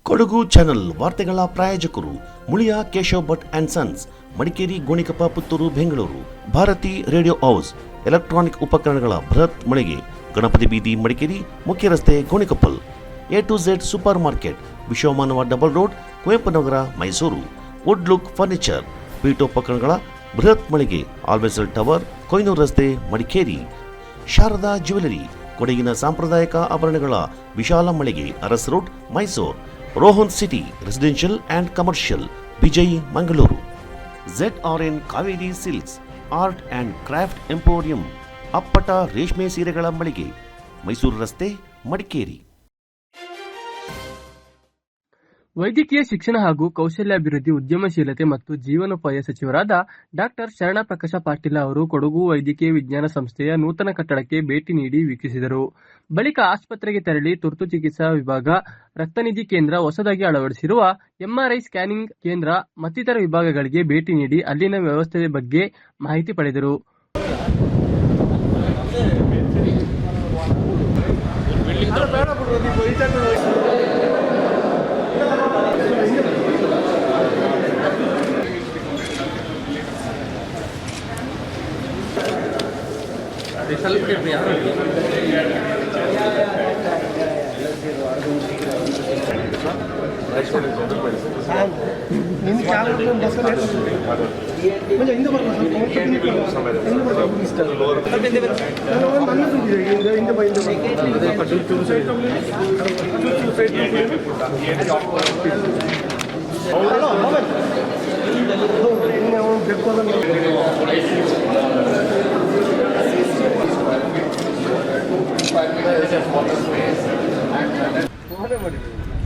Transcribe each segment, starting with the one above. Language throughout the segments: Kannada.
ಕೊಡಗು ಚಾನೆಲ್ ವಾರ್ತೆಗಳ ಪ್ರಾಯೋಜಕರು Muliya Keshav Bhat and sons, Madikeri, Gonikoppa, Puttur, Bengaluru. Bharati radio house, electronic ಉಪಕರಣಗಳ ಬೃಹತ್ ಮಳಿಗೆ, ಗಣಪತಿ ಬೀದಿ, ಮಡಿಕೇರಿ, ಮುಖ್ಯ ರಸ್ತೆ, Gonikoppal. A2Z super market, Vishwamanava double road, Kuvempu Nagar, Mysuru. Wood look furniture, ಪೀಠೋಪಕರಣಗಳ ಬೃಹತ್ ಮಳಿಗೆ, ಆಲ್ವೆಸಲ್ ಟವರ್, ಕೊಯ್ನೂರು ರಸ್ತೆ, ಮಡಿಕೇರಿ. ಶಾರದಾ ಜ್ಯುವೆಲರಿ, ಕೊಡಗಿನ ಸಾಂಪ್ರದಾಯಿಕ ಆಭರಣಗಳ ವಿಶಾಲ ಮಳಿಗೆ, Aras road, Mysuru. Rohan city residential and commercial, Vijay, Mangaluru. ZRN Kaveri silks, art and craft emporium, ಅಪ್ಪಟ ರೇಷ್ಮೆ ಸೀರೆಗಳ ಮಳಿಗೆ, ಮೈಸೂರು ರಸ್ತೆ, ಮಡಿಕೇರಿ. ವೈದ್ಯಕೀಯ ಶಿಕ್ಷಣ ಹಾಗೂ ಕೌಶಲ್ಯಾಭಿವೃದ್ಧಿ, ಉದ್ಯಮಶೀಲತೆ ಮತ್ತು ಜೀವನೋಪಾಯ ಸಚಿವರಾದ ಡಾಕ್ಟರ್ ಶರಣಪ್ರಕಾಶ ಪಾಟೀಲ ಅವರು ಕೊಡಗು ವೈದ್ಯಕೀಯ ವಿಜ್ಞಾನ ಸಂಸ್ಥೆಯ ನೂತನ ಕಟ್ಟಡಕ್ಕೆ ಭೇಟಿ ನೀಡಿ ವೀಕ್ಷಿಸಿದರು. ಬಳಿಕ ಆಸ್ಪತ್ರೆಗೆ ತೆರಳಿ ತುರ್ತು ಚಿಕಿತ್ಸಾ ವಿಭಾಗ, ರಕ್ತನಿಧಿ ಕೇಂದ್ರ, ಹೊಸದಾಗಿ ಅಳವಡಿಸಿರುವ MRI ಸ್ಕ್ಯಾನಿಂಗ್ ಕೇಂದ್ರ ಮತ್ತಿತರ ವಿಭಾಗಗಳಿಗೆ ಭೇಟಿ ನೀಡಿ ಅಲ್ಲಿನ ವ್ಯವಸ್ಥೆ ಬಗ್ಗೆ ಮಾಹಿತಿ ಪಡೆದರು.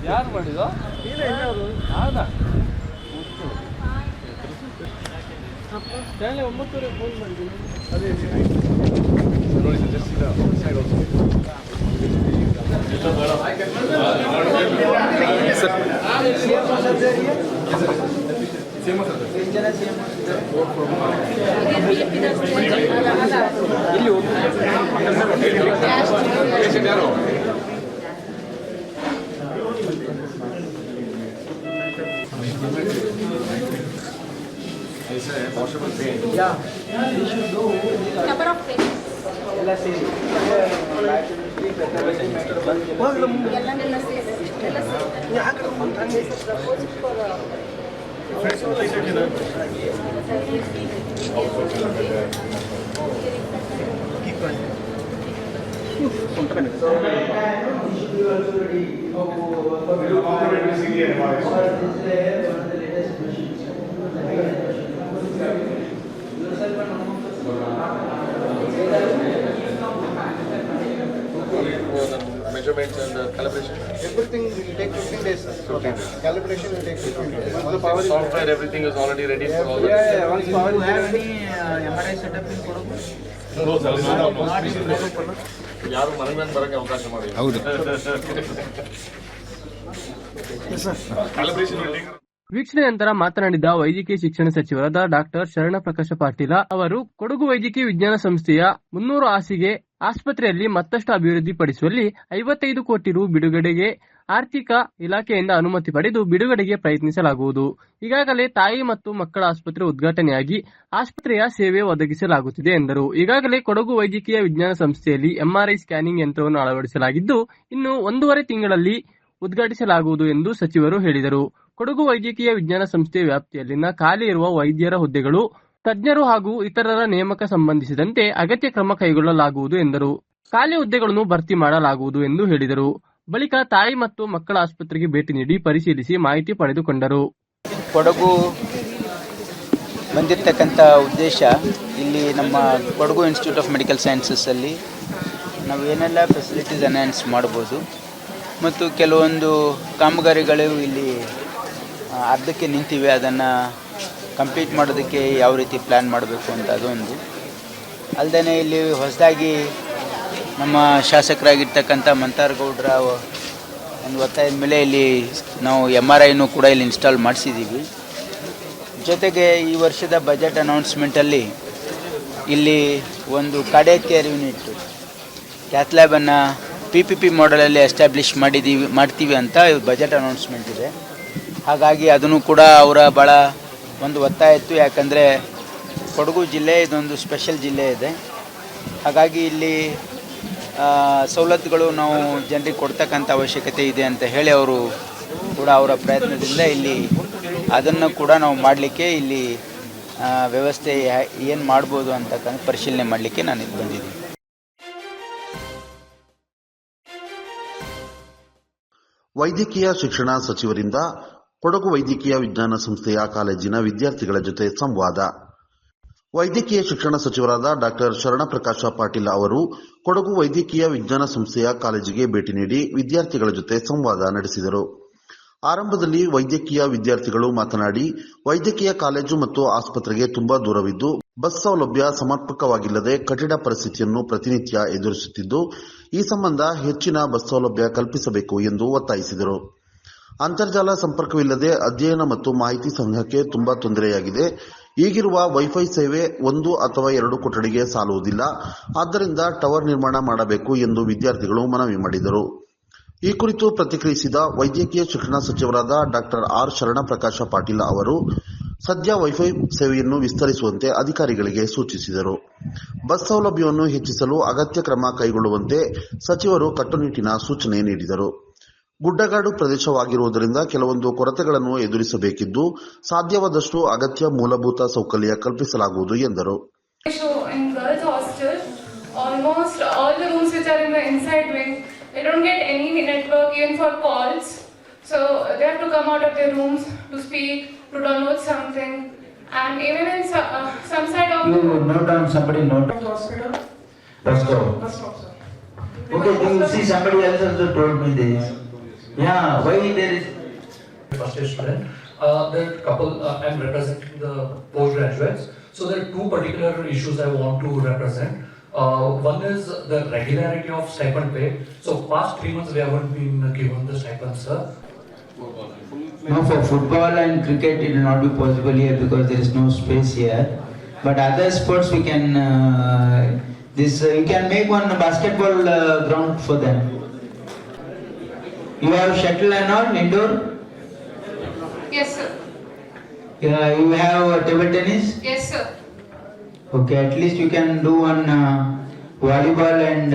ಯಾರು ಮಾಡಿದ ಹೇಳಿ 9:00 ಫೋನ್ ಮಾಡಿದ್ದೀನಿ. ಅದೇ possible pain. Yeah. They should do number of patients. ಎಲ್ಲ ಸೇರಿ measurements and calibration. Everything will take 15 days. Okay. Calibration will take 15 days. Once the power software, everything is already ready for all the. Yeah. Once power is ready, MRI setup in Kodagu. ಯಾರು ಮನೆಗೆ ಬರಕ್ಕೆ ಅವಕಾಶ ಮಾಡಿ. ಹೌದು. Calibration will take. ವೀಕ್ಷಣೆ ನಂತರ ಮಾತನಾಡಿದ ವೈದ್ಯಕೀಯ ಶಿಕ್ಷಣ ಸಚಿವರಾದ ಡಾಕ್ಟರ್ ಶರಣಪ್ರಕಾಶ ಪಾಟೀಲ ಅವರು ಕೊಡಗು ವೈದ್ಯಕೀಯ ವಿಜ್ಞಾನ ಸಂಸ್ಥೆಯ 300 ಹಾಸಿಗೆ ಆಸ್ಪತ್ರೆಯಲ್ಲಿ ಮತ್ತಷ್ಟು ಅಭಿವೃದ್ಧಿಪಡಿಸುವಲ್ಲಿ 55 ಕೋಟಿ ರು ಬಿಡುಗಡೆಗೆ ಆರ್ಥಿಕ ಇಲಾಖೆಯಿಂದ ಅನುಮತಿ ಪಡೆದು ಬಿಡುಗಡೆಗೆ ಪ್ರಯತ್ನಿಸಲಾಗುವುದು. ಈಗಾಗಲೇ ತಾಯಿ ಮತ್ತು ಮಕ್ಕಳ ಆಸ್ಪತ್ರೆ ಉದ್ಘಾಟನೆಯಾಗಿ ಆಸ್ಪತ್ರೆಯ ಸೇವೆ ಒದಗಿಸಲಾಗುತ್ತಿದೆ ಎಂದರು. ಈಗಾಗಲೇ ಕೊಡಗು ವೈದ್ಯಕೀಯ ವಿಜ್ಞಾನ ಸಂಸ್ಥೆಯಲ್ಲಿ MRI ಸ್ಕ್ಯಾನಿಂಗ್ ಯಂತ್ರವನ್ನು ಅಳವಡಿಸಲಾಗಿದ್ದು, ಇನ್ನು 1.5 ತಿಂಗಳಲ್ಲಿ ಉದ್ಘಾಟಿಸಲಾಗುವುದು ಎಂದು ಸಚಿವರು ಹೇಳಿದರು. ಕೊಡಗು ವೈದ್ಯಕೀಯ ವಿಜ್ಞಾನ ಸಂಸ್ಥೆ ವ್ಯಾಪ್ತಿಯಲ್ಲಿನ ಖಾಲಿ ಇರುವ ವೈದ್ಯರ ಹುದ್ದೆಗಳು, ತಜ್ಞರು ಹಾಗೂ ಇತರರ ನೇಮಕ ಸಂಬಂಧಿಸಿದಂತೆ ಅಗತ್ಯ ಕ್ರಮ ಕೈಗೊಳ್ಳಲಾಗುವುದು ಎಂದರು. ಖಾಲಿ ಹುದ್ದೆಗಳನ್ನು ಭರ್ತಿ ಮಾಡಲಾಗುವುದು ಎಂದು ಹೇಳಿದರು. ಬಳಿಕ ತಾಯಿ ಮತ್ತು ಮಕ್ಕಳ ಆಸ್ಪತ್ರೆಗೆ ಭೇಟಿ ನೀಡಿ ಪರಿಶೀಲಿಸಿ ಮಾಹಿತಿ ಪಡೆದುಕೊಂಡರು. ಕೊಡಗು ಬಂದಿರತಕ್ಕಂಥ ಉದ್ದೇಶ, ಇಲ್ಲಿ ನಮ್ಮ Kodagu institute of medical sciences ಅಲ್ಲಿ ನಾವು ಏನೆಲ್ಲ ಫೆಸಿಲಿಟೀಸ್ ಎನ್ಹಾನ್ಸ್ ಮಾಡ್ಬೋದು ಮತ್ತು ಕೆಲವೊಂದು ಕಾಮಗಾರಿಗಳು ಇಲ್ಲಿ ಅರ್ಧಕ್ಕೆ ನಿಂತಿವೆ, ಅದನ್ನು ಕಂಪ್ಲೀಟ್ ಮಾಡೋದಕ್ಕೆ ಯಾವ ರೀತಿ ಪ್ಲ್ಯಾನ್ ಮಾಡಬೇಕು ಅಂತ ಅದೊಂದು. ಅಲ್ಲದೆ ಇಲ್ಲಿ ಹೊಸದಾಗಿ ನಮ್ಮ ಶಾಸಕರಾಗಿರ್ತಕ್ಕಂಥ ಮಂತಾರಗೌಡರ ಒಂದು ಒತ್ತಾಯದ ಮೇಲೆ ಇಲ್ಲಿ ನಾವು MRIನೂ ಕೂಡ ಇಲ್ಲಿ ಇನ್ಸ್ಟಾಲ್ ಮಾಡಿಸಿದ್ದೀವಿ. ಜೊತೆಗೆ ಈ ವರ್ಷದ ಬಜೆಟ್ ಅನೌನ್ಸ್ಮೆಂಟಲ್ಲಿ ಇಲ್ಲಿ ಒಂದು ಕಾರ್ಡಿಯಾಕ್ ಕೇರ್ ಯೂನಿಟ್ ಕ್ಯಾಥ್ ಲ್ಯಾಬನ್ನು PPP ಮಾಡೆಲಲ್ಲಿ ಎಸ್ಟಾಬ್ಲಿಷ್ ಮಾಡ್ತೀವಿ ಅಂತ ಬಜೆಟ್ ಅನೌನ್ಸ್ಮೆಂಟ್ ಇದೆ. ಹಾಗಾಗಿ ಅದನ್ನು ಕೂಡ ಅವರ ಭಾಳ ಒಂದು ಒತ್ತಾಯ ಇತ್ತು. ಯಾಕಂದರೆ ಕೊಡಗು ಜಿಲ್ಲೆ ಇದೊಂದು ಸ್ಪೆಷಲ್ ಜಿಲ್ಲೆ ಇದೆ. ಹಾಗಾಗಿ ಇಲ್ಲಿ ಸವಲತ್ತುಗಳು ನಾವು ಜನರಿಗೆ ಕೊಡ್ತಕ್ಕಂಥ ಅವಶ್ಯಕತೆ ಇದೆ ಅಂತ ಹೇಳಿ ಅವರು ಕೂಡ ಅವರ ಪ್ರಯತ್ನದಿಂದ ಇಲ್ಲಿ ಅದನ್ನು ಕೂಡ ನಾವು ಮಾಡಲಿಕ್ಕೆ ಇಲ್ಲಿ ವ್ಯವಸ್ಥೆ ಏನು ಮಾಡ್ಬೋದು ಅಂತಕ್ಕಂಥ ಪರಿಶೀಲನೆ ಮಾಡಲಿಕ್ಕೆ ನಾನು ಇಲ್ಲಿ ಬಂದಿದ್ದೀನಿ. ವೈದ್ಯಕೀಯ ಶಿಕ್ಷಣ ಸಚಿವರಿಂದ ಕೊಡಗು ವೈದ್ಯಕೀಯ ವಿಜ್ಞಾನ ಸಂಸ್ಥೆಯ ಕಾಲೇಜಿನ ವಿದ್ಯಾರ್ಥಿಗಳ ಜೊತೆ ಸಂವಾದ. ವೈದ್ಯಕೀಯ ಶಿಕ್ಷಣ ಸಚಿವರಾದ ಡಾಕ್ಟರ್ ಶರಣಪ್ರಕಾಶ ಪಾಟೀಲ ಅವರು ಕೊಡಗು ವೈದ್ಯಕೀಯ ವಿಜ್ಞಾನ ಸಂಸ್ಥೆಯ ಕಾಲೇಜಿಗೆ ಭೇಟಿ ನೀಡಿ ವಿದ್ಯಾರ್ಥಿಗಳ ಜೊತೆ ಸಂವಾದ ನಡೆಸಿದರು. ಆರಂಭದಲ್ಲಿ ವೈದ್ಯಕೀಯ ವಿದ್ಯಾರ್ಥಿಗಳು ಮಾತನಾಡಿ, ವೈದ್ಯಕೀಯ ಕಾಲೇಜು ಮತ್ತು ಆಸ್ಪತ್ರೆಗೆ ತುಂಬಾ ದೂರವಿದ್ದು ಬಸ್ ಸೌಲಭ್ಯ ಸಮರ್ಪಕವಾಗಿಲ್ಲದೆ ಕಠಿಣ ಪರಿಸ್ಥಿತಿಯನ್ನು ಪ್ರತಿನಿತ್ಯ ಎದುರಿಸುತ್ತಿದ್ದು, ಈ ಸಂಬಂಧ ಹೆಚ್ಚಿನ ಬಸ್ ಸೌಲಭ್ಯ ಕಲ್ಪಿಸಬೇಕು ಎಂದು ಒತ್ತಾಯಿಸಿದರು. ಅಂತರ್ಜಾಲ ಸಂಪರ್ಕವಿಲ್ಲದೆ ಅಧ್ಯಯನ ಮತ್ತು ಮಾಹಿತಿ ಸಂಗ್ರಹಕ್ಕೆ ತುಂಬಾ ತೊಂದರೆಯಾಗಿದೆ. ಈಗಿರುವ ವೈಫೈ ಸೇವೆ 1 ಅಥವಾ 2 ಕೊಠಡಿಗೆ ಸಾಲುವುದಿಲ್ಲ. ಆದ್ದರಿಂದ ಟವರ್ ನಿರ್ಮಾಣ ಮಾಡಬೇಕು ಎಂದು ವಿದ್ಯಾರ್ಥಿಗಳು ಮನವಿ ಮಾಡಿದರು. ಈ ಕುರಿತು ಪ್ರತಿಕ್ರಿಯಿಸಿದ ವೈದ್ಯಕೀಯ ಶಿಕ್ಷಣ ಸಚಿವರಾದ ಡಾಕ್ಟರ್ ಆರ್ ಶರಣಪ್ರಕಾಶ ಪಾಟೀಲ ಅವರು ಸದ್ಯ ವೈಫೈ ಸೇವೆಯನ್ನು ವಿಸ್ತರಿಸುವಂತೆ ಅಧಿಕಾರಿಗಳಿಗೆ ಸೂಚಿಸಿದರು. ಬಸ್ ಸೌಲಭ್ಯವನ್ನು ಹೆಚ್ಚಿಸಲು ಅಗತ್ಯ ಕ್ರಮ ಕೈಗೊಳ್ಳುವಂತೆ ಸಚಿವರು ಕಟ್ಟುನಿಟ್ಟಿನ ಸೂಚನೆ ನೀಡಿದರು. ಗುಡ್ಡಗಾಡು ಪ್ರದೇಶವಾಗಿರುವುದರಿಂದ ಕೆಲವೊಂದು ಕೊರತೆಗಳನ್ನು ಎದುರಿಸಬೇಕಿದ್ದು, ಸಾಧ್ಯವಾದಷ್ಟು ಅಗತ್ಯ ಮೂಲಭೂತ ಸೌಕರ್ಯ ಕಲ್ಪಿಸಲಾಗುವುದು ಎಂದರು. They don't get any network even for calls, so they have to come out of their rooms to speak, to download something, and even in some side of you note down somebody note hospital. Let's go. Sir. Okay, do you see somebody else also told me this? Yeah, why there is first year student. There are couple. I'm representing the postgraduates. So there are two particular issues I want to represent. One is the regularity of stipend pay. So past 3 months we haven't been given the stipend, sir. no, for football and cricket it will not be possible here because there is no space here. But other sports we can you can make one basketball ground for them. You have shuttle and all indoor? Yes, sir. Yeah, you have table tennis? Yes, sir. Okay, at least you can do one volleyball and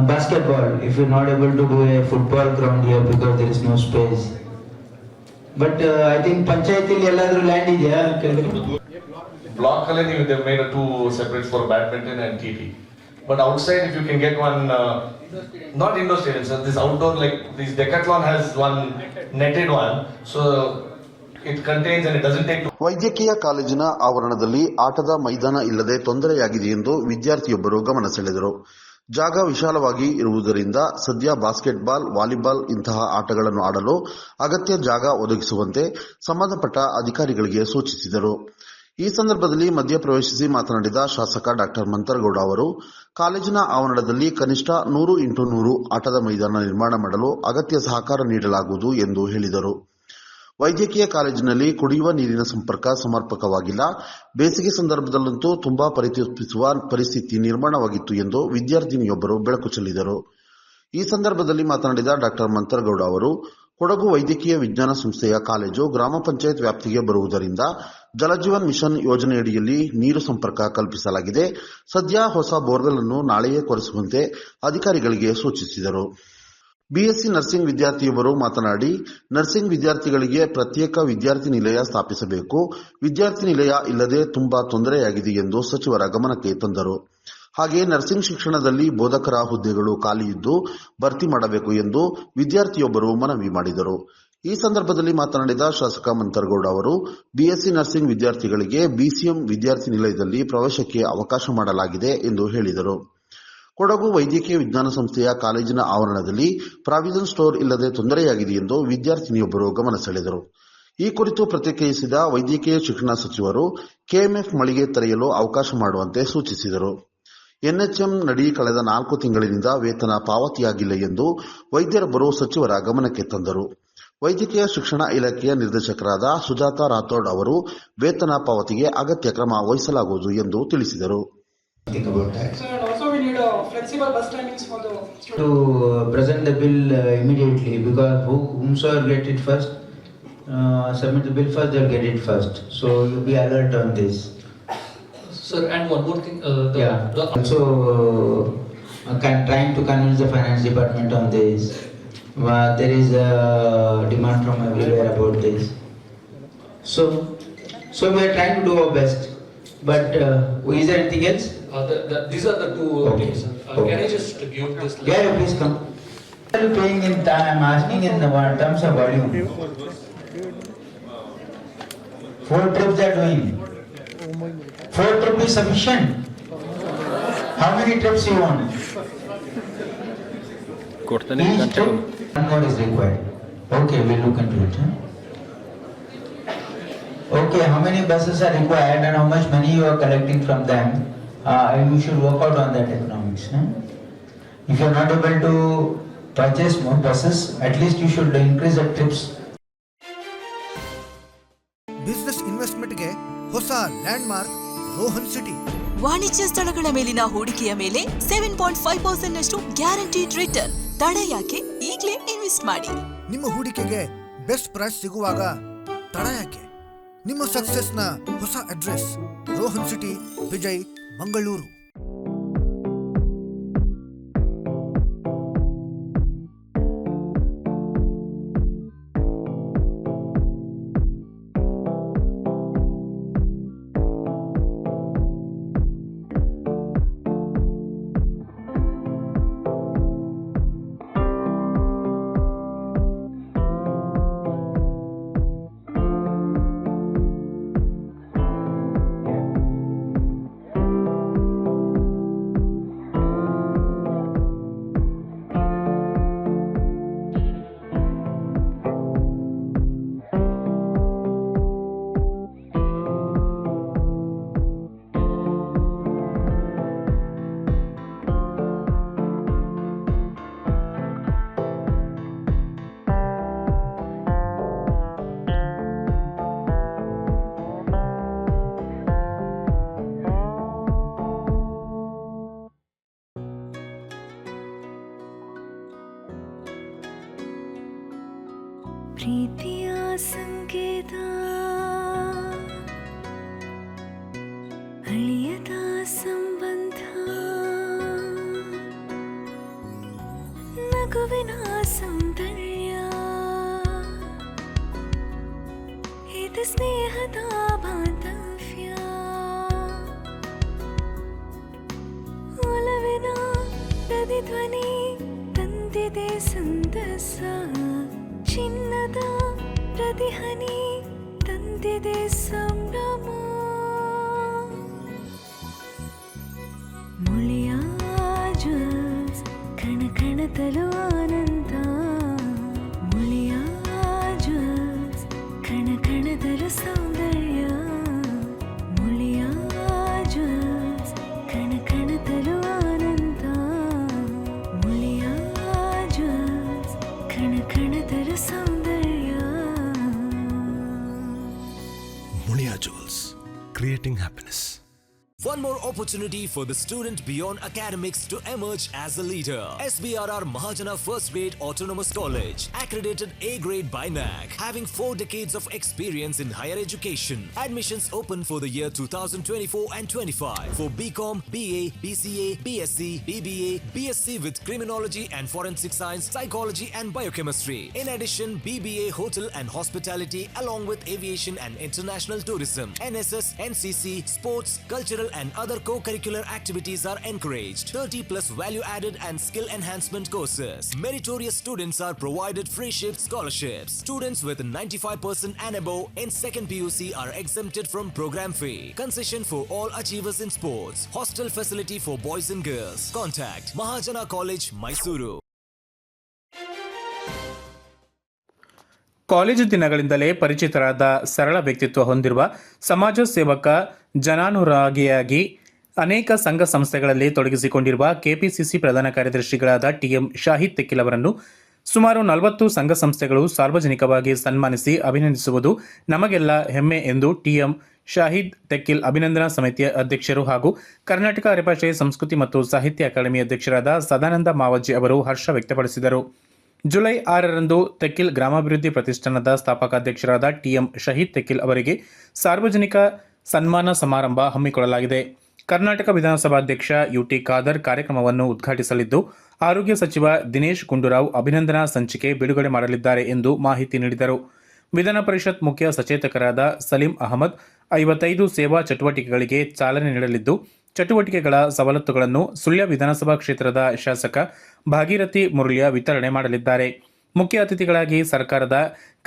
basketball if you're not able to do a football ground here because there is no space. But I think Panchayatili elladru land idya kelagade. Block already they made 2 separate for badminton and TT. But outside if you can get one, not indoor stadium, sir, this outdoor like this Decathlon has one netted one, so it contains and it doesn't take. ವೈದ್ಯಕೀಯ ಕಾಲೇಜಿನ ಆವರಣದಲ್ಲಿ ಆಟದ ಮೈದಾನ ಇಲ್ಲದೆ ತೊಂದರೆಯಾಗಿದೆ ಎಂದು ವಿದ್ಯಾರ್ಥಿಯೊಬ್ಬರು ಗಮನ ಸೆಳೆದರು. ಜಾಗ ವಿಶಾಲವಾಗಿ ಇರುವುದರಿಂದ ಸದ್ಯ ಬಾಸ್ಕೆಟ್ಬಾಲ್, ವಾಲಿಬಾಲ್ ಇಂತಹ ಆಟಗಳನ್ನು ಆಡಲು ಅಗತ್ಯ ಜಾಗ ಒದಗಿಸುವಂತೆ ಸಂಬಂಧಪಟ್ಟ ಅಧಿಕಾರಿಗಳಿಗೆ ಸೂಚಿಸಿದರು. ಈ ಸಂದರ್ಭದಲ್ಲಿ ಮಧ್ಯಪ್ರವೇಶಿಸಿ ಮಾತನಾಡಿದ ಶಾಸಕ ಡಾಕ್ಟರ್ ಮಂತರಗೌಡ ಅವರು ಕಾಲೇಜಿನ ಆವರಣದಲ್ಲಿ ಕನಿಷ್ಠ 100x100 ಆಟದ ಮೈದಾನ ನಿರ್ಮಾಣ ಮಾಡಲು ಅಗತ್ಯ ಸಹಕಾರ ನೀಡಲಾಗುವುದು ಎಂದು ಹೇಳಿದರು. ವೈದ್ಯಕೀಯ ಕಾಲೇಜಿನಲ್ಲಿ ಕುಡಿಯುವ ನೀರಿನ ಸಂಪರ್ಕ ಸಮರ್ಪಕವಾಗಿಲ್ಲ. ಬೇಸಿಗೆ ಸಂದರ್ಭದಲ್ಲಂತೂ ತುಂಬಾ ಪರಿತಪಿಸುವ ಪರಿಸ್ಥಿತಿ ನಿರ್ಮಾಣವಾಗಿತ್ತು ಎಂದು ವಿದ್ಯಾರ್ಥಿನಿಯೊಬ್ಬರು ಬೆಳಕು ಚೆಲ್ಲಿದರು. ಈ ಸಂದರ್ಭದಲ್ಲಿ ಮಾತನಾಡಿದ ಡಾಕ್ಟರ್ ಮಂತರಗೌಡ ಅವರು ಕೊಡಗು ವೈದ್ಯಕೀಯ ವಿಜ್ಞಾನ ಸಂಸ್ಥೆಯ ಕಾಲೇಜು ಗ್ರಾಮ ಪಂಚಾಯತ್ ವ್ಯಾಪ್ತಿಗೆ ಬರುವುದರಿಂದ ಜಲಜೀವನ್ ಮಿಷನ್ ಯೋಜನೆಯಡಿಯಲ್ಲಿ ನೀರು ಸಂಪರ್ಕ ಕಲ್ಪಿಸಲಾಗಿದೆ. ಸದ್ಯ ಹೊಸ ಬೋರ್ವೆಲ್ ಅನ್ನು ನಾಳೆಯೇ ಕೊರೆಸುವಂತೆ ಅಧಿಕಾರಿಗಳಿಗೆ ಸೂಚಿಸಿದರು. ಬಿಎಸ್ಸಿ ನರ್ಸಿಂಗ್ ವಿದ್ಯಾರ್ಥಿಯೊಬ್ಬರು ಮಾತನಾಡಿ, ನರ್ಸಿಂಗ್ ವಿದ್ಯಾರ್ಥಿಗಳಿಗೆ ಪ್ರತ್ಯೇಕ ವಿದ್ಯಾರ್ಥಿ ನಿಲಯ ಸ್ಥಾಪಿಸಬೇಕು. ವಿದ್ಯಾರ್ಥಿ ನಿಲಯ ಇಲ್ಲದೆ ತುಂಬಾ ತೊಂದರೆಯಾಗಿದೆ ಎಂದು ಸಚಿವರ ಗಮನಕ್ಕೆ ತಂದರು. ಹಾಗೆಯೇ ನರ್ಸಿಂಗ್ ಶಿಕ್ಷಣದಲ್ಲಿ ಬೋಧಕರ ಹುದ್ದೆಗಳು ಖಾಲಿಯಿದ್ದು ಭರ್ತಿ ಮಾಡಬೇಕು ಎಂದು ವಿದ್ಯಾರ್ಥಿಯೊಬ್ಬರು ಮನವಿ ಮಾಡಿದರು. ಈ ಸಂದರ್ಭದಲ್ಲಿ ಮಾತನಾಡಿದ ಶಾಸಕ ಮಂತರಗೌಡ ಅವರು ಬಿಎಸ್ಸಿ ನರ್ಸಿಂಗ್ ವಿದ್ಯಾರ್ಥಿಗಳಿಗೆ ಬಿಸಿಎಂ ವಿದ್ಯಾರ್ಥಿ ನಿಲಯದಲ್ಲಿ ಪ್ರವೇಶಕ್ಕೆ ಅವಕಾಶ ಮಾಡಲಾಗಿದೆ ಎಂದು ಹೇಳಿದರು. ಕೊಡಗು ವೈದ್ಯಕೀಯ ವಿಜ್ಞಾನ ಸಂಸ್ಥೆಯ ಕಾಲೇಜಿನ ಆವರಣದಲ್ಲಿ ಪ್ರಾವಿಷನ್ ಸ್ಟೋರ್ ಇಲ್ಲದೆ ತೊಂದರೆಯಾಗಿದೆ ಎಂದು ವಿದ್ಯಾರ್ಥಿನಿಯೊಬ್ಬರು ಗಮನ ಸೆಳೆದರು. ಈ ಕುರಿತು ಪ್ರತಿಕ್ರಿಯಿಸಿದ ವೈದ್ಯಕೀಯ ಶಿಕ್ಷಣ ಸಚಿವರು ಕೆಎಂಎಫ್ ಮಳಿಗೆ ತೆರೆಯಲು ಅವಕಾಶ ಮಾಡುವಂತೆ ಸೂಚಿಸಿದರು. ಎನ್ಎಚ್ಎಂ ನಡಿ ಕಳೆದ 4 ತಿಂಗಳಿನಿಂದ ವೇತನ ಪಾವತಿಯಾಗಿಲ್ಲ ಎಂದು ವೈದ್ಯರೊಬ್ಬರು ಸಚಿವರ ಗಮನಕ್ಕೆ ತಂದರು. ವೈದ್ಯಕೀಯ ಶಿಕ್ಷಣ ಇಲಾಖೆಯ ನಿರ್ದೇಶಕರಾದ ಸುಜಾತಾ ರಾಥೋಡ್ ಅವರು ವೇತನ ಪಾವತಿಗೆ ಅಗತ್ಯ ಕ್ರಮ ವಹಿಸಲಾಗುವುದು ಎಂದು ತಿಳಿಸಿದರು. So also we need a flexible bus timings for the students? To present the bill immediately, because whomsoever get it first, submit the bill first, they'll get it first. So you'll be alert on this. Sir, and one more thing. Also, trying to convince the finance department on this. There is a demand from everywhere about this. So we are trying to do our best. But is there anything else? These are the two things. Can I just give this? Yeah, please come. Are you paying in time? I'm asking in the terms of volume. 4 trips they are doing. 4 trips is sufficient. How many trips you want? Each trip, 1 more is required. Okay, we'll look into it. Okay, how many buses are required and how much money you are collecting from them? You should work out on that economics. If you are not able to purchase more buses, at least you should increase the trips. Business ಇನ್ವೆಸ್ಟ್ಮೆಂಟ್ಗೆ ಹೊಸ ಲ್ಯಾಂಡ್ಮಾರ್ಕ್ ರೋಹನ್ ಸಿಟಿ. ವಾಣಿಜ್ಯ ಸ್ಥಳಗಳ ಮೇಲಿನ ಹೂಡಿಕೆಯ ಮೇಲೆ 7.5% ನಷ್ಟು ಗ್ಯಾರಂಟಿಡ್ ರಿಟರ್ನ್. ತಡ ಯಾಕೆ? ಈಗಲೇ ಇನ್ವೆಸ್ಟ್ ಮಾಡಿ. ನಿಮ್ಮ ಹೂಡಿಕೆಗೆ ಬೆಸ್ಟ್ ಪ್ರೈಸ್ ಸಿಗುವಾಗ ತಡ ಯಾಕೆ? ನಿಮ್ಮ ಸಕ್ಸೆಸ್ನ ಹೊಸ ಅಡ್ರೆಸ್ ರೋಹನ್ ಸಿಟಿ, ವಿಜಯ್, ಮಂಗಳೂರು. ಪ್ರೀತಿಯ ಸಂಕೇತ ಅಳಿಯದ ಸಂಬಂಧ ನಗುವಿನ ಸೌಂದರ್ಯ ಇದು ಸ್ನೇಹದ ಬಾಂಧವ್ಯ ಒಲವಿನ ಪ್ರತಿಧ್ವನಿ ತಂದಿದೆ ಸಂದಸ ಚಿನ್ನದ ಪ್ರತಿಹನಿ ತಂದಿದೆ ಸಂಭ್ರಮ ಮುಳಿಯ ಜ್ಯೂಸ್ ಕಣ ಕಣದಲು ಆನಂದ ಮುಳಿಯ ಜ್ಯೂಸ್ ಕಣ ಕಣದಲು ಸೌಂದರ್ಯ ಮುಳಿಯ ಜ್ಯೂಸ್ ಕಣ ಕಣದಲು ಆನಂದ ಮುಳಿಯ ಜ್ಯೂಸ್ ಕಣ ಕಣದಲು ಸೌಂದರ್ಯ. Mulia Jewels, creating happiness. One more opportunity for the student beyond academics to emerge as a leader. SBRR Mahajana First Grade Autonomous College, accredited A grade by NAC, having 4 decades of experience in higher education. Admissions open for the year 2024 and 25 for BCom, BA, BCA, BSc, BBA, BSc with Criminology and Forensic Science, Psychology and Biochemistry. In addition, BBA Hotel and Hospitality along with Aviation and International Tourism. NSS, NCC, Sports, Cultural and other co-curricular activities are encouraged. 30 plus value-added and skill enhancement courses. Meritorious students are provided free shift scholarships. Students with 95% and above in second PUC are exempted from program fee. Concession for all achievers in sports. Hostel facility for boys and girls. Contact Mahajana College, Mysuru. College ದಿನಗಳಿಂದಲೇ ಪರಿಚಿತರಾದ ಸರಳ ವ್ಯಕ್ತಿತ್ವ ಹೊಂದಿರುವ ಸಮಾಜ ಸೇವಕ, ಜನಾನುರಾಗಿಯಾಗಿ ಅನೇಕ ಸಂಘ ಸಂಸ್ಥೆಗಳಲ್ಲಿ ತೊಡಗಿಸಿಕೊಂಡಿರುವ ಕೆಪಿಸಿಸಿ ಪ್ರಧಾನ ಕಾರ್ಯದರ್ಶಿಗಳಾದ ಟಿಎಂ ಶಾಹಿದ್ ತೆಕ್ಕಿಲ್ ಅವರನ್ನು ಸುಮಾರು 40 ಸಂಘ ಸಂಸ್ಥೆಗಳು ಸಾರ್ವಜನಿಕವಾಗಿ ಸನ್ಮಾನಿಸಿ ಅಭಿನಂದಿಸುವುದು ನಮಗೆಲ್ಲ ಹೆಮ್ಮೆ ಎಂದು ಟಿಎಂ ಶಾಹಿದ್ ತೆಕ್ಕಿಲ್ ಅಭಿನಂದನಾ ಸಮಿತಿಯ ಅಧ್ಯಕ್ಷರು ಹಾಗೂ ಕರ್ನಾಟಕ ಅರೆಭಾಷೆ ಸಂಸ್ಕೃತಿ ಮತ್ತು ಸಾಹಿತ್ಯ ಅಕಾಡೆಮಿ ಅಧ್ಯಕ್ಷರಾದ ಸದಾನಂದ ಮಾವಜ್ಜಿ ಅವರು ಹರ್ಷ ವ್ಯಕ್ತಪಡಿಸಿದರು. ಜುಲೈ 6ರಂದು ತೆಕ್ಕಿಲ್ ಗ್ರಾಮಾಭಿವೃದ್ಧಿ ಪ್ರತಿಷ್ಠಾನದ ಸ್ಥಾಪಕಾಧ್ಯಕ್ಷರಾದ ಟಿಎಂ ಶಹೀದ್ ತೆಕ್ಕಿಲ್ ಅವರಿಗೆ ಸಾರ್ವಜನಿಕ ಸನ್ಮಾನ ಸಮಾರಂಭ ಹಮ್ಮಿಕೊಳ್ಳಲಾಗಿದೆ. ಕರ್ನಾಟಕ ವಿಧಾನಸಭಾಧ್ಯಕ್ಷ ಯುಟಿ ಖಾದರ್ ಕಾರ್ಯಕ್ರಮವನ್ನು ಉದ್ಘಾಟಿಸಲಿದ್ದು, ಆರೋಗ್ಯ ಸಚಿವ ದಿನೇಶ್ ಗುಂಡೂರಾವ್ ಅಭಿನಂದನಾ ಸಂಚಿಕೆ ಬಿಡುಗಡೆ ಮಾಡಲಿದ್ದಾರೆ ಎಂದು ಮಾಹಿತಿ ನೀಡಿದರು. ವಿಧಾನ ಪರಿಷತ್ ಮುಖ್ಯ ಸಚೇತಕರಾದ ಸಲೀಂ ಅಹಮದ್ 55 ಸೇವಾ ಚಟುವಟಿಕೆಗಳಿಗೆ ಚಾಲನೆ ನೀಡಲಿದ್ದು, ಚಟುವಟಿಕೆಗಳ ಸವಲತ್ತುಗಳನ್ನು ಸುಳ್ಯ ವಿಧಾನಸಭಾ ಕ್ಷೇತ್ರದ ಶಾಸಕ ಭಾಗೀರಥಿ ಮುರಳಿಯ ವಿತರಣೆ ಮಾಡಲಿದ್ದಾರೆ. ಮುಖ್ಯ ಅತಿಥಿಗಳಾಗಿ ಸರ್ಕಾರದ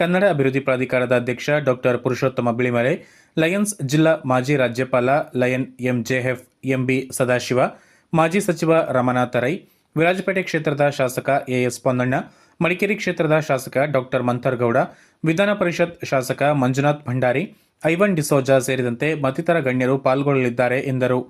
ಕನ್ನಡ ಅಭಿವೃದ್ಧಿ ಪ್ರಾಧಿಕಾರದ ಅಧ್ಯಕ್ಷ ಡಾಕ್ಟರ್ ಪುರುಷೋತ್ತಮ ಬಿಳಿಮಲೆ, ಲಯನ್ಸ್ ಜಿಲ್ಲಾ ಮಾಜಿ ರಾಜ್ಯಪಾಲ ಲಯನ್ ಎಂಜೆಎಫ್ ಎಂಬಿ ಸದಾಶಿವ, ಮಾಜಿ ಸಚಿವ ರಮನಾಥ ರೈ, ವಿರಾಜಪೇಟೆ ಕ್ಷೇತ್ರದ ಶಾಸಕ ಎಎಸ್ ಪೊನ್ನಣ್ಣ, ಮಡಿಕೇರಿ ಕ್ಷೇತ್ರದ ಶಾಸಕ ಡಾಕ್ಟರ್ ಮಂಥರ್ಗೌಡ, ವಿಧಾನ ಪರಿಷತ್ ಶಾಸಕ ಮಂಜುನಾಥ್ ಭಂಡಾರಿ, ಐವನ್ ಡಿಸೋಜಾ ಸೇರಿದಂತೆ ಮತ್ತಿತರ ಗಣ್ಯರು ಪಾಲ್ಗೊಳ್ಳಲಿದ್ದಾರೆ ಎಂದರು.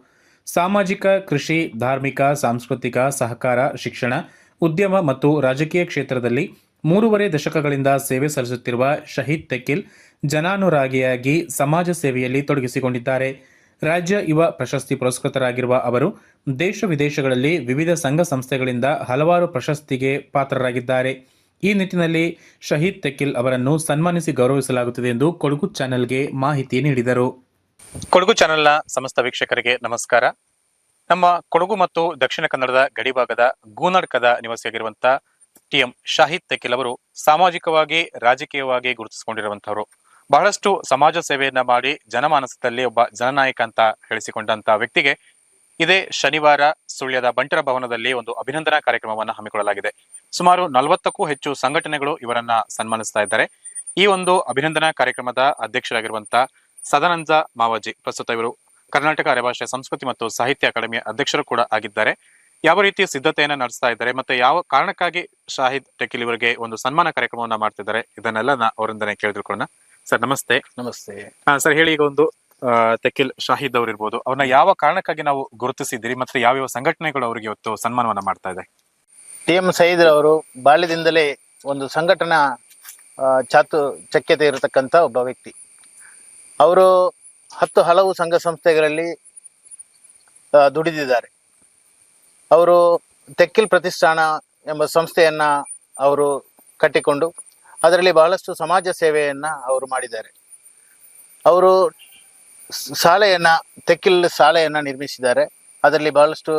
ಸಾಮಾಜಿಕ, ಕೃಷಿ, ಧಾರ್ಮಿಕ, ಸಾಂಸ್ಕೃತಿಕ, ಸಹಕಾರ, ಶಿಕ್ಷಣ, ಉದ್ಯಮ ಮತ್ತು ರಾಜಕೀಯ ಕ್ಷೇತ್ರದಲ್ಲಿ 3.5 ದಶಕಗಳಿಂದ ಸೇವೆ ಸಲ್ಲಿಸುತ್ತಿರುವ ಶಹೀದ್ ತೆಕ್ಕಿಲ್ ಜನಾನುರಾಗಿಯಾಗಿ ಸಮಾಜ ಸೇವೆಯಲ್ಲಿ ತೊಡಗಿಸಿಕೊಂಡಿದ್ದಾರೆ. ರಾಜ್ಯ ಯುವ ಪ್ರಶಸ್ತಿ ಪುರಸ್ಕೃತರಾಗಿರುವ ಅವರು ದೇಶ ವಿದೇಶಗಳಲ್ಲಿ ವಿವಿಧ ಸಂಘ ಸಂಸ್ಥೆಗಳಿಂದ ಹಲವಾರು ಪ್ರಶಸ್ತಿಗೆ ಪಾತ್ರರಾಗಿದ್ದಾರೆ. ಈ ನಿಟ್ಟಿನಲ್ಲಿ ಶಹೀದ್ ತೆಕ್ಕಿಲ್ ಅವರನ್ನು ಸನ್ಮಾನಿಸಿ ಗೌರವಿಸಲಾಗುತ್ತದೆ ಎಂದು ಕೊಡಗು ಚಾನೆಲ್ಗೆ ಮಾಹಿತಿ ನೀಡಿದರು. ಕೊಡಗು ಚಾನೆಲ್ನ ಸಮಸ್ತ ವೀಕ್ಷಕರಿಗೆ ನಮಸ್ಕಾರ. ನಮ್ಮ ಕೊಡಗು ಮತ್ತು ದಕ್ಷಿಣ ಕನ್ನಡದ ಗಡಿಭಾಗದ ಗೂನಡ್ಕದ ನಿವಾಸಿಯಾಗಿರುವಂತಹ ಟಿಎಂ ಶಾಹಿದ್ ತೆಕ್ಕಿಲ್ ಅವರು ಸಾಮಾಜಿಕವಾಗಿ, ರಾಜಕೀಯವಾಗಿ ಗುರುತಿಸಿಕೊಂಡಿರುವಂತಹವರು. ಬಹಳಷ್ಟು ಸಮಾಜ ಸೇವೆಯನ್ನ ಮಾಡಿ ಜನಮಾನಸದಲ್ಲಿ ಒಬ್ಬ ಜನನಾಯಕ ಅಂತ ಹೇಳಿಸಿಕೊಂಡಂತಹ ವ್ಯಕ್ತಿಗೆ ಇದೇ ಶನಿವಾರ ಸುಳ್ಯದ ಬಂಟರ ಭವನದಲ್ಲಿ ಒಂದು ಅಭಿನಂದನಾ ಕಾರ್ಯಕ್ರಮವನ್ನು ಹಮ್ಮಿಕೊಳ್ಳಲಾಗಿದೆ. ಸುಮಾರು 40ಕ್ಕೂ ಹೆಚ್ಚು ಸಂಘಟನೆಗಳು ಇವರನ್ನ ಸನ್ಮಾನಿಸ್ತಾ ಇದ್ದಾರೆ. ಈ ಒಂದು ಅಭಿನಂದನಾ ಕಾರ್ಯಕ್ರಮದ ಅಧ್ಯಕ್ಷರಾಗಿರುವಂತಹ ಸದಾನಂದ ಮಾವಜ್ಜಿ, ಪ್ರಸ್ತುತ ಇವರು ಕರ್ನಾಟಕ ಅರೆಭಾಷೆ ಸಂಸ್ಕೃತಿ ಮತ್ತು ಸಾಹಿತ್ಯ ಅಕಾಡೆಮಿಯ ಅಧ್ಯಕ್ಷರು ಕೂಡ ಆಗಿದ್ದಾರೆ. ಯಾವ ರೀತಿಯ ಸಿದ್ಧತೆಯನ್ನ ನಡೆಸ್ತಾ ಇದ್ದಾರೆ ಮತ್ತೆ ಯಾವ ಕಾರಣಕ್ಕಾಗಿ ಶಾಹಿದ್ ತೆಕ್ಕಿಲ್ ಇವರಿಗೆ ಒಂದು ಸನ್ಮಾನ ಕಾರ್ಯಕ್ರಮವನ್ನ ಮಾಡ್ತಿದ್ದಾರೆ, ಇದನ್ನೆಲ್ಲ ಅವರಿಂದನೇ ಕೇಳಿದುಕೊಳ್ಳೋಣ. ಸರ್ ನಮಸ್ತೆ. ನಮಸ್ತೆ ಸರ್ ಹೇಳಿ, ಈಗ ಒಂದು ತೆಕ್ಕಿಲ್ ಶಾಹಿದ್ ಅವರು ಇರ್ಬೋದು, ಅವ್ರನ್ನ ಯಾವ ಕಾರಣಕ್ಕಾಗಿ ನಾವು ಗುರುತಿಸಿದ್ದೀರಿ ಮತ್ತೆ ಯಾವ ಸಂಘಟನೆಗಳು ಅವರಿಗೆ ಇವತ್ತು ಸನ್ಮಾನವನ್ನ ಮಾಡ್ತಾ ಇದೆ? ಟಿ.ಎಂ. ಶಹೀದ್ ಅವರು ಬಾಲ್ಯದಿಂದಲೇ ಒಂದು ಸಂಘಟನಾ ಚಾತುಚಕ್ಯತೆ ಇರತಕ್ಕಂಥ ಒಬ್ಬ ವ್ಯಕ್ತಿ. ಅವರು ಹಲವು ಸಂಘ ಸಂಸ್ಥೆಗಳಲ್ಲಿ ದುಡಿದಿದ್ದಾರೆ. ಅವರು ತೆಕ್ಕಿಲ್ ಪ್ರತಿಷ್ಠಾನ ಎಂಬ ಸಂಸ್ಥೆಯನ್ನ ಅವರು ಕಟ್ಟಿಕೊಂಡು ಅದರಲ್ಲಿ ಬಹಳಷ್ಟು ಸಮಾಜ ಸೇವೆಯನ್ನ ಅವರು ಮಾಡಿದ್ದಾರೆ. ಅವರು ತೆಕ್ಕಿಲ್ ಶಾಲೆಯನ್ನ ನಿರ್ಮಿಸಿದ್ದಾರೆ. ಅದರಲ್ಲಿ ಬಹಳಷ್ಟು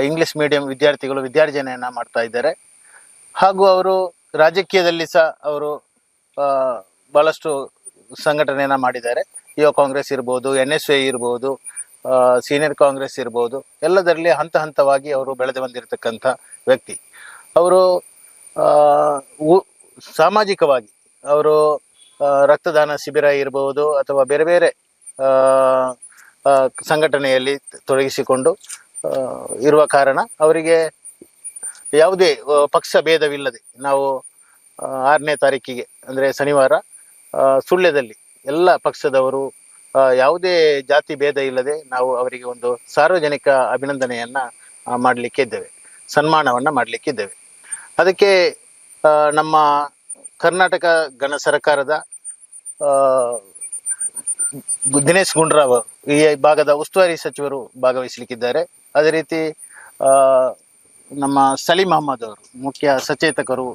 ಇಂಗ್ಲಿಷ್ ಮೀಡಿಯಂ ವಿದ್ಯಾರ್ಥಿಗಳು ವಿದ್ಯಾರ್ಜನೆಯನ್ನ ಮಾಡ್ತಾ ಇದ್ದಾರೆ. ಹಾಗೂ ಅವರು ರಾಜಕೀಯದಲ್ಲಿ ಸಹ ಅವರು ಬಹಳಷ್ಟು ಸಂಘಟನೆಯನ್ನ ಮಾಡಿದ್ದಾರೆ. ಯುವ ಕಾಂಗ್ರೆಸ್ ಇರ್ಬೋದು, NSY ಇರ್ಬೋದು, ಸೀನಿಯರ್ ಕಾಂಗ್ರೆಸ್ ಇರ್ಬೋದು, ಎಲ್ಲದರಲ್ಲಿ ಹಂತವಾಗಿ ಅವರು ಬೆಳೆದು ಬಂದಿರತಕ್ಕಂಥ ವ್ಯಕ್ತಿ. ಅವರು ಸಾಮಾಜಿಕವಾಗಿ ಅವರು ರಕ್ತದಾನ ಶಿಬಿರ ಇರ್ಬೋದು ಅಥವಾ ಬೇರೆ ಬೇರೆ ಸಂಘಟನೆಯಲ್ಲಿ ತೊಡಗಿಸಿಕೊಂಡು ಇರುವ ಕಾರಣ ಅವರಿಗೆ ಯಾವುದೇ ಪಕ್ಷ ಭೇದವಿಲ್ಲದೆ ನಾವು 6ನೇ ತಾರೀಕಿಗೆ ಅಂದರೆ ಶನಿವಾರ ಸುಳ್ಯದಲ್ಲಿ ಎಲ್ಲ ಪಕ್ಷದವರು ಯಾವುದೇ ಜಾತಿ ಭೇದ ಇಲ್ಲದೆ ನಾವು ಅವರಿಗೆ ಒಂದು ಸಾರ್ವಜನಿಕ ಅಭಿನಂದನೆಯನ್ನ ಮಾಡಲಿಕ್ಕಿದ್ದೇವೆ, ಸನ್ಮಾನವನ್ನ ಮಾಡಲಿಕ್ಕಿದ್ದೇವೆ. ಅದಕ್ಕೆ ನಮ್ಮ ಕರ್ನಾಟಕ ಗಣ ಸರ್ಕಾರದ ದಿನೇಶ್ ಗುಂಡೂರಾವ್ ಈ ಭಾಗದ ಉಸ್ತುವಾರಿ ಸಚಿವರು ಭಾಗವಹಿಸಲಿಕ್ಕಿದ್ದಾರೆ. ಅದೇ ರೀತಿ ನಮ್ಮ ಸಲೀಂ ಅಹಮದ್ ಅವರು ಮುಖ್ಯ ಸಚೇತಕರು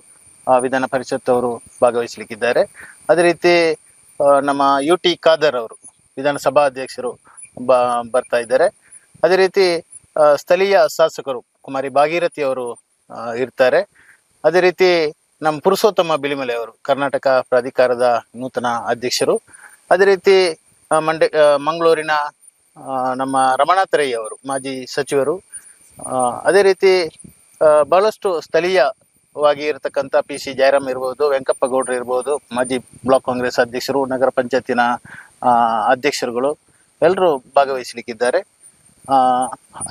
ವಿಧಾನ ಪರಿಷತ್ ಅವರು ಭಾಗವಹಿಸಲಿಕ್ಕಿದ್ದಾರೆ. ಅದೇ ರೀತಿ ನಮ್ಮ ಯುಟಿ ಖಾದರ್ ಅವರು ವಿಧಾನಸಭಾ ಅಧ್ಯಕ್ಷರು ಬರ್ತಾ ಇದ್ದಾರೆ. ಅದೇ ರೀತಿ ಸ್ಥಳೀಯ ಶಾಸಕರು ಕುಮಾರಿ ಭಾಗೀರಥಿ ಅವರು ಇರ್ತಾರೆ. ಅದೇ ರೀತಿ ನಮ್ಮ ಪುರುಷೋತ್ತಮ ಬಿಳಿಮಲೆ ಅವರು ಕರ್ನಾಟಕ ಪ್ರಾಧಿಕಾರದ ನೂತನ ಅಧ್ಯಕ್ಷರು. ಅದೇ ರೀತಿ ಮಂಗಳೂರಿನ ನಮ್ಮ ರಮನಾಥ ರೈ ಅವರು ಮಾಜಿ ಸಚಿವರು. ಅದೇ ರೀತಿ ಬಹಳಷ್ಟು ಸ್ಥಳೀಯವಾಗಿ ಇರತಕ್ಕಂಥ PC ಜಯರಾಮ್ ಇರ್ಬೋದು, ವೆಂಕಪ್ಪ ಗೌಡ್ರು ಇರ್ಬೋದು, ಮಾಜಿ ಬ್ಲಾಕ್ ಕಾಂಗ್ರೆಸ್ ಅಧ್ಯಕ್ಷರು, ನಗರ ಪಂಚಾಯತಿನ ಅಧ್ಯಕ್ಷರುಗಳು ಎಲ್ಲರೂ ಭಾಗವಹಿಸಲಿಕ್ಕಿದ್ದಾರೆ.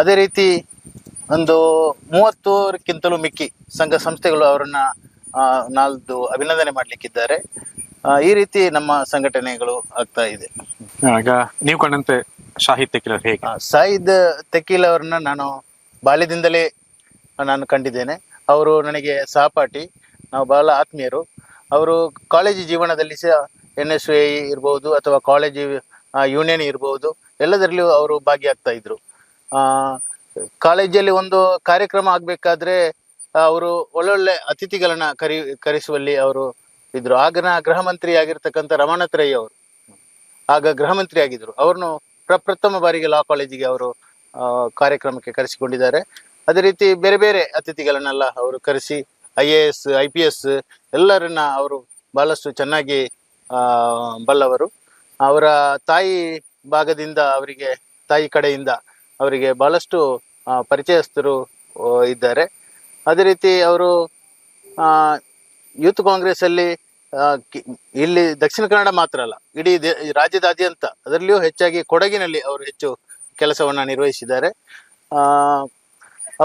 ಅದೇ ರೀತಿ ಒಂದು 30ಕ್ಕಿಂತಲೂ ಮಿಕ್ಕಿ ಸಂಘ ಸಂಸ್ಥೆಗಳು ಅವರನ್ನ ನಾಲ್ದು ಅಭಿನಂದನೆ ಮಾಡಲಿಕ್ಕಿದ್ದಾರೆ. ಈ ರೀತಿ ನಮ್ಮ ಸಂಘಟನೆಗಳು ಆಗ್ತಾ ಇದೆ. ಈಗ ನೀವು ಕಂಡಂತೆ ಶಾಹಿದ್ ತೆಕ್ಕಿಲ್ ಹೇಗೆ? ಶಾಹಿದ್ ತೆಕ್ಕಿಲ್ ಅವರನ್ನ ನಾನು ಬಾಲ್ಯದಿಂದಲೇ ನಾನು ಕಂಡಿದ್ದೇನೆ. ಅವರು ನನಗೆ ಸಹಪಾಠಿ, ನಾವು ಬಹಳ ಆತ್ಮೀಯರು. ಅವರು ಕಾಲೇಜು ಜೀವನದಲ್ಲಿ ಸಹ NSY ಇರ್ಬೋದು ಅಥವಾ ಕಾಲೇಜು ಯೂನಿಯನ್ ಇರ್ಬೋದು, ಎಲ್ಲದರಲ್ಲೂ ಅವರು ಭಾಗಿಯಾಗ್ತಾ ಇದ್ರು. ಕಾಲೇಜಲ್ಲಿ ಒಂದು ಕಾರ್ಯಕ್ರಮ ಆಗಬೇಕಾದ್ರೆ ಅವರು ಒಳ್ಳೊಳ್ಳೆ ಅತಿಥಿಗಳನ್ನ ಕರೆಸುವಲ್ಲಿ ಅವರು ಇದ್ರು. ಆಗನ ಗೃಹ ಮಂತ್ರಿ ಆಗಿರ್ತಕ್ಕಂಥ ರಮಾನಾಥ್ ರೈ ಅವರು ಆಗ ಗೃಹ ಮಂತ್ರಿ ಆಗಿದ್ರು. ಅವ್ರನ್ನು ಪ್ರಪ್ರಥಮ ಬಾರಿಗೆ ಲಾ ಕಾಲೇಜಿಗೆ ಅವರು ಕಾರ್ಯಕ್ರಮಕ್ಕೆ ಕರೆಸಿಕೊಂಡಿದ್ದಾರೆ. ಅದೇ ರೀತಿ ಬೇರೆ ಬೇರೆ ಅತಿಥಿಗಳನ್ನೆಲ್ಲ ಅವರು ಕರೆಸಿ IAS IPS ಎಲ್ಲರನ್ನ ಅವರು ಬಹಳಷ್ಟು ಚೆನ್ನಾಗಿ ಬಲ್ಲವರು. ಅವರ ತಾಯಿ ಭಾಗದಿಂದ ಅವರಿಗೆ, ತಾಯಿ ಕಡೆಯಿಂದ ಅವರಿಗೆ ಬಹಳಷ್ಟು ಪರಿಚಯಸ್ಥರು ಇದ್ದಾರೆ. ಅದೇ ರೀತಿ ಅವರು ಯೂತ್ ಕಾಂಗ್ರೆಸ್ ಅಲ್ಲಿ ಇಲ್ಲಿ ದಕ್ಷಿಣ ಕನ್ನಡ ಮಾತ್ರ ಅಲ್ಲ, ಇಡೀ ರಾಜ್ಯದಾದ್ಯಂತ, ಅದರಲ್ಲಿಯೂ ಹೆಚ್ಚಾಗಿ ಕೊಡಗಿನಲ್ಲಿ ಅವರು ಹೆಚ್ಚು ಕೆಲಸವನ್ನು ನಿರ್ವಹಿಸಿದ್ದಾರೆ.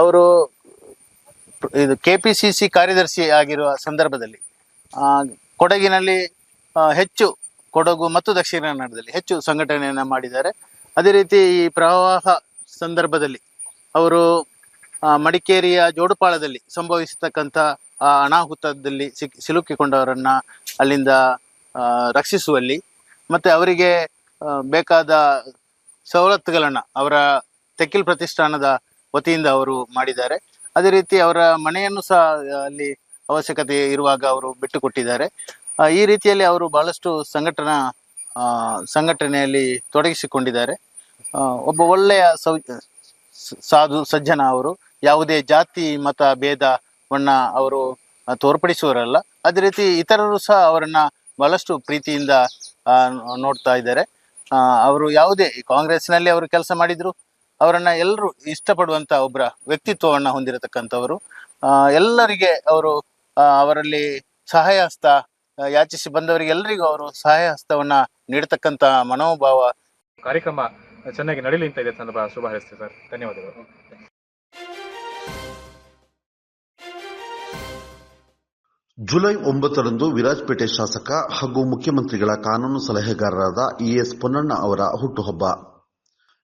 ಅವರು ಇದು KPCC ಕಾರ್ಯದರ್ಶಿ ಆಗಿರುವ ಸಂದರ್ಭದಲ್ಲಿ ಕೊಡಗಿನಲ್ಲಿ ಹೆಚ್ಚು, ಕೊಡಗು ಮತ್ತು ದಕ್ಷಿಣ ಕನ್ನಡದಲ್ಲಿ ಹೆಚ್ಚು ಸಂಘಟನೆಯನ್ನು ಮಾಡಿದ್ದಾರೆ. ಅದೇ ರೀತಿ ಈ ಪ್ರವಾಹ ಸಂದರ್ಭದಲ್ಲಿ ಅವರು ಮಡಿಕೇರಿಯ ಜೋಡುಪಾಳದಲ್ಲಿ ಸಂಭವಿಸತಕ್ಕಂಥ ಅನಾಹುತದಲ್ಲಿ ಸಿಲುಕಿಕೊಂಡವರನ್ನ ಅಲ್ಲಿಂದ ರಕ್ಷಿಸುವಲ್ಲಿ ಮತ್ತು ಅವರಿಗೆ ಬೇಕಾದ ಸವಲತ್ತುಗಳನ್ನು ಅವರ ತೆಕ್ಕಿಲ್ ಪ್ರತಿಷ್ಠಾನದ ವತಿಯಿಂದ ಅವರು ಮಾಡಿದ್ದಾರೆ. ಅದೇ ರೀತಿ ಅವರ ಮನೆಯನ್ನು ಸಹ ಅಲ್ಲಿ ಅವಶ್ಯಕತೆ ಇರುವಾಗ ಅವರು ಬಿಟ್ಟುಕೊಟ್ಟಿದ್ದಾರೆ. ಈ ರೀತಿಯಲ್ಲಿ ಅವರು ಬಹಳಷ್ಟು ಸಂಘಟನೆಯಲ್ಲಿ ತೊಡಗಿಸಿಕೊಂಡಿದ್ದಾರೆ. ಒಬ್ಬ ಒಳ್ಳೆಯ ಸಾಧು ಸಜ್ಜನ ಅವರು. ಯಾವುದೇ ಜಾತಿ ಮತ ಭೇದವನ್ನ ಅವರು ತೋರ್ಪಡಿಸುವರಲ್ಲ. ಅದೇ ರೀತಿ ಇತರರು ಸಹ ಅವರನ್ನ ಬಹಳಷ್ಟು ಪ್ರೀತಿಯಿಂದ ನೋಡ್ತಾ ಇದ್ದಾರೆ. ಅವರು ಯಾವುದೇ ಕಾಂಗ್ರೆಸ್ನಲ್ಲಿ ಅವರು ಕೆಲಸ ಮಾಡಿದ್ರು, ಅವರನ್ನ ಎಲ್ಲರೂ ಇಷ್ಟಪಡುವಂತ ಒಬ್ಬರ ವ್ಯಕ್ತಿತ್ವವನ್ನು ಹೊಂದಿರತಕ್ಕಂಥವರು. ಎಲ್ಲರಿಗೆ ಅವರು ಅವರಲ್ಲಿ ಸಹಾಯ ಹಸ್ತ ಯಾಚಿಸಿ ಬಂದವರಿಗೆ ಎಲ್ಲರಿಗೂ ಅವರು ಸಹಾಯ ಹಸ್ತವನ್ನ ನೀಡತಕ್ಕಂತ ಮನೋಭಾವ. ಕಾರ್ಯಕ್ರಮ ಚೆನ್ನಾಗಿ ನಡೀಲಿ ಅಂತ ಇದೆ ಸಂದರ್ಭ ಶುಭ ಹಾರೈಸ್ತೀವಿ ಸರ್. ಧನ್ಯವಾದಗಳು. ಜುಲೈ 9ರಂದು ವಿರಾಜಪೇಟೆ ಶಾಸಕ ಹಾಗೂ ಮುಖ್ಯಮಂತ್ರಿಗಳ ಕಾನೂನು ಸಲಹೆಗಾರರಾದ ES ಪೊನ್ನಣ್ಣ ಅವರ ಹುಟ್ಟುಹಬ್ಬ.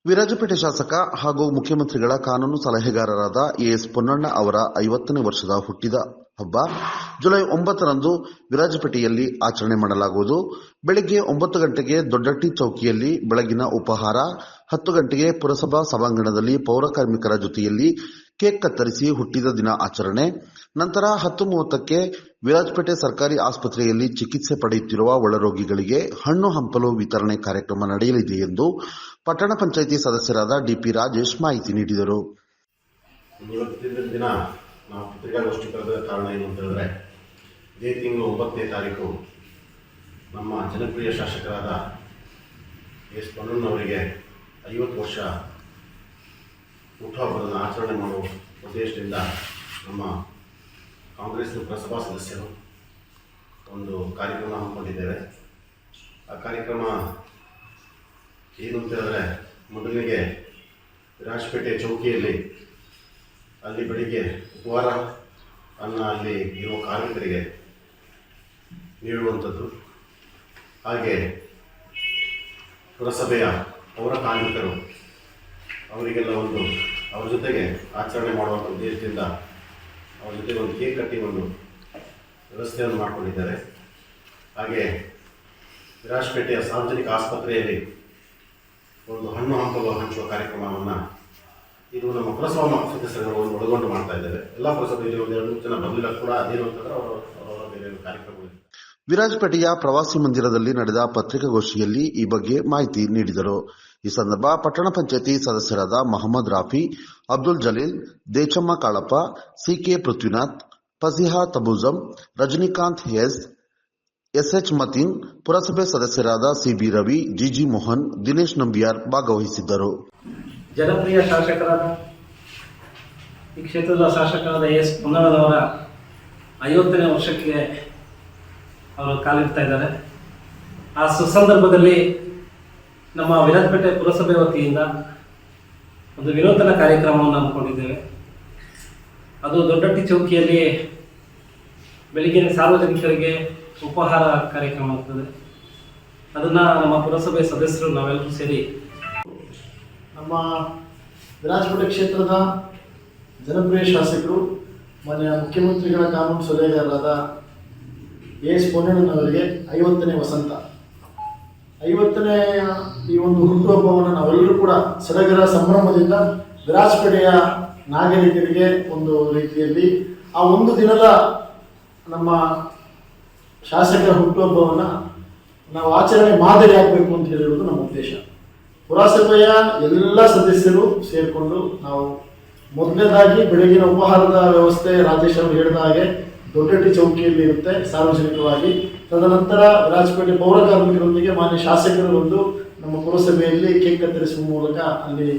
ವಿರಾಜಪೇಟೆ ಶಾಸಕ ಹಾಗೂ ಮುಖ್ಯಮಂತ್ರಿಗಳ ಕಾನೂನು ಸಲಹೆಗಾರರಾದ ES ಪೊನ್ನಣ್ಣ ಅವರ 50ನೇ ವರ್ಷದ ಹುಟ್ಟಿದ ಹಬ್ಬ ಜುಲೈ 9ರಂದು ವಿರಾಜಪೇಟೆಯಲ್ಲಿ ಆಚರಣೆ ಮಾಡಲಾಗುವುದು. ಬೆಳಗ್ಗೆ 9 ಗಂಟೆಗೆ ದೊಡ್ಡಟ್ಟಿ ಚೌಕಿಯಲ್ಲಿ ಬೆಳಗಿನ ಉಪಹಾರ, 10 ಗಂಟೆಗೆ ಪುರಸಭಾ ಸಭಾಂಗಣದಲ್ಲಿ ಪೌರ ಕಾರ್ಮಿಕರ ಜೊತೆಯಲ್ಲಿ ಕೇಕ್ ಕತ್ತರಿಸಿ ಹುಟ್ಟಿದ ದಿನ ಆಚರಣೆ. ನಂತರ 10:30ಕ್ಕೆ ವಿರಾಜಪೇಟೆ ಸರ್ಕಾರಿ ಆಸ್ಪತ್ರೆಯಲ್ಲಿ ಚಿಕಿತ್ಸೆ ಪಡೆಯುತ್ತಿರುವ ಒಳರೋಗಿಗಳಿಗೆ ಹಣ್ಣು ಹಂಪಲು ವಿತರಣೆ ಕಾರ್ಯಕ್ರಮ ನಡೆಯಲಿದೆ ಎಂದು ಪಟ್ಟಣ ಪಂಚಾಯಿತಿ ಸದಸ್ಯರಾದ DP ರಾಜೇಶ್ ಮಾಹಿತಿ ನೀಡಿದರು. ಇವತ್ತಿನ ದಿನ ನಾವು ಪತ್ರಿಕಾಗೋಷ್ಠಿ ಕರೆದ ಕಾರಣ ಏನು ಅಂತ ಹೇಳಿದ್ರೆ, ಇದೇ ತಿಂಗಳು 9ನೇ ತಾರೀಕು ನಮ್ಮ ಜನಪ್ರಿಯ ಶಾಸಕರಾದ ES ಪೊನ್ನಣ್ಣವರಿಗೆ 50 ವರ್ಷ ಹುಟ್ಟುಹಬ್ಬವನ್ನು ಆಚರಣೆ ಮಾಡುವ ಉದ್ದೇಶದಿಂದ ನಮ್ಮ ಕಾಂಗ್ರೆಸ್ನ ಪುರಸಭಾ ಸದಸ್ಯರು ಒಂದು ಕಾರ್ಯಕ್ರಮ ಹಮ್ಮಿಕೊಂಡಿದ್ದೇವೆ. ಆ ಕಾರ್ಯಕ್ರಮ ಏನು ಅಂತ ಹೇಳಿದ್ರೆ, ಮೊದಲಿಗೆ ವಿರಾಜಪೇಟೆ ಚೌಕಿಯಲ್ಲಿ ಅಲ್ಲಿ ಬೆಳಿಗ್ಗೆ ಉಪಹಾರ ಅನ್ನ ಅಲ್ಲಿ ಇರುವ ಕಾರ್ಮಿಕರಿಗೆ ನೀಡುವಂಥದ್ದು. ಹಾಗೆ ಪುರಸಭೆಯ ಪೌರ ಕಾರ್ಮಿಕರು ಅವರಿಗೆಲ್ಲ ಅವ್ರ ಜೊತೆಗೆ ಆಚರಣೆ ಮಾಡುವಂಥ ಉದ್ದೇಶದಿಂದ ಅವ್ರ ಜೊತೆಗೆ ಒಂದು ಕೇಕ್ ಕಟ್ಟಿಂಗ್ ಒಂದು ವ್ಯವಸ್ಥೆಯನ್ನು ಮಾಡಿಕೊಂಡಿದ್ದಾರೆ. ಹಾಗೆ ವಿರಾಜಪೇಟೆಯ ಸಾರ್ವಜನಿಕ ಆಸ್ಪತ್ರೆಯಲ್ಲಿ ಒಂದು ಹಣ್ಣು ಹಂಪಲು ಹಂಚುವ ಕಾರ್ಯಕ್ರಮವನ್ನು ಇದು ನಮ್ಮ ಪುರಸಭಾ ಸದಸ್ಯರುಗಳು ಒಳಗೊಂಡು ಮಾಡ್ತಾ ಇದ್ದೇವೆ. ಎಲ್ಲ ಪುರಸಭೆಯಲ್ಲಿ 1-2 ಜನ ಬರಲಿಲ್ಲ ಕೂಡ ಅದೇನು ಅಂತಂದ್ರೆ ಅವರ ಬೇರೆ ಕಾರ್ಯಕ್ರಮಗಳು. ವಿರಾಜಪೇಟೆಯ ಪ್ರವಾಸಿ ಮಂದಿರದಲ್ಲಿ ನಡೆದ ಪತ್ರಿಕಾಗೋಷ್ಠಿಯಲ್ಲಿ ಈ ಬಗ್ಗೆ ಮಾಹಿತಿ ನೀಡಿದರು. ಈ ಸಂದರ್ಭ ಪಟ್ಟಣ ಪಂಚಾಯಿತಿ ಸದಸ್ಯರಾದ ಮೊಹಮ್ಮದ್ ರಾಫಿ, ಅಬ್ದುಲ್ ಜಲೀಲ್, ದೇಚಮ್ಮ ಕಾಳಪ್ಪ, CK ಪೃಥ್ವಿನಾಥ್, ಫಸಿಹಾ ತಬೂಜಂ, ರಜನಿಕಾಂತ್ SH ಮತೀನ್, ಪುರಸಭೆ ಸದಸ್ಯರಾದ CB ರವಿ, GG ಮೋಹನ್, ದಿನೇಶ್ ನಂಬಿಯಾರ್ ಭಾಗವಹಿಸಿದ್ದರು. ಜನಪ್ರಿಯ ಶಾಸಕರಾದ ಈ ಕ್ಷೇತ್ರದ ಶಾಸಕರಾದ ES ಪೊನ್ನಣ್ಣನವರ 50ನೇ ವರ್ಷಕ್ಕೆ ಅವರು ಕಾಲಿಡ್ತಾ ಇದ್ದಾರೆ. ಆ ಸುಸಂದರ್ಭದಲ್ಲಿ ನಮ್ಮ ವಿರಾಜಪೇಟೆ ಪುರಸಭೆ ವತಿಯಿಂದ ಒಂದು ವಿನೂತನ ಕಾರ್ಯಕ್ರಮವನ್ನು ಹಮ್ಮಿಕೊಂಡಿದ್ದೇವೆ. ಅದು ದೊಡ್ಡಟ್ಟಿ ಚೌಕಿಯಲ್ಲಿ ಬೆಳಿಗ್ಗೆ ಸಾರ್ವಜನಿಕರಿಗೆ ಉಪಹಾರ ಕಾರ್ಯಕ್ರಮ ಆಗ್ತದೆ. ಅದನ್ನು ನಮ್ಮ ಪುರಸಭೆ ಸದಸ್ಯರು ನಾವೆಲ್ಲರೂ ಸೇರಿ ನಮ್ಮ ವಿರಾಜಪೇಟೆ ಕ್ಷೇತ್ರದ ಜನಪ್ರಿಯ ಶಾಸಕರು ಮಾನ್ಯ ಮುಖ್ಯಮಂತ್ರಿಗಳ ಕಾನೂನು ಸಲಹೆಗಾರರಾದ ES ಪೊನ್ನಣ್ಣನವರಿಗೆ 50ನೇ ವಸಂತ 50ನೇ ಈ ಒಂದು ಹುಟ್ಟುಹಬ್ಬವನ್ನು ನಾವೆಲ್ಲರೂ ಕೂಡ ಸಡಗರ ಸಂಭ್ರಮದಿಂದ ವಿರಾಜಪೇಟೆಯ ನಾಗರಿಕರಿಗೆ ಒಂದು ರೀತಿಯಲ್ಲಿ ಆ ಒಂದು ದಿನದ ನಮ್ಮ ಶಾಸಕರ ಹುಟ್ಟುಹಬ್ಬವನ್ನು ನಾವು ಆಚರಣೆ ಮಾದರಿ ಆಗಬೇಕು ಅಂತ ಹೇಳಿರೋದು ನಮ್ಮ ಉದ್ದೇಶ. ಪುರಸಭೆಯ ಎಲ್ಲ ಸದಸ್ಯರು ಸೇರಿಕೊಂಡು ನಾವು ಮೊದಲನೇದಾಗಿ ಬೆಳಗಿನ ಉಪಹಾರದ ವ್ಯವಸ್ಥೆ ರಾಜೇಶ್ ಅವರು ಹೇಳಿದ ಹಾಗೆ ದೊಡ್ಡಟ್ಟಿ ಚೌಕಿಯಲ್ಲಿ ಇರುತ್ತೆ ಸಾರ್ವಜನಿಕವಾಗಿ. ತದನಂತರ ವಿರಾಜಪೇಟೆ ಪೌರ ಕಾರ್ಮಿಕರೊಂದಿಗೆ ಮಾನ್ಯ ಶಾಸಕರು ಬಂದು ನಮ್ಮ ಪುರಸಭೆಯಲ್ಲಿ ಕೇಕ್ ಕತ್ತರಿಸುವ ಮೂಲಕ ಅಲ್ಲಿ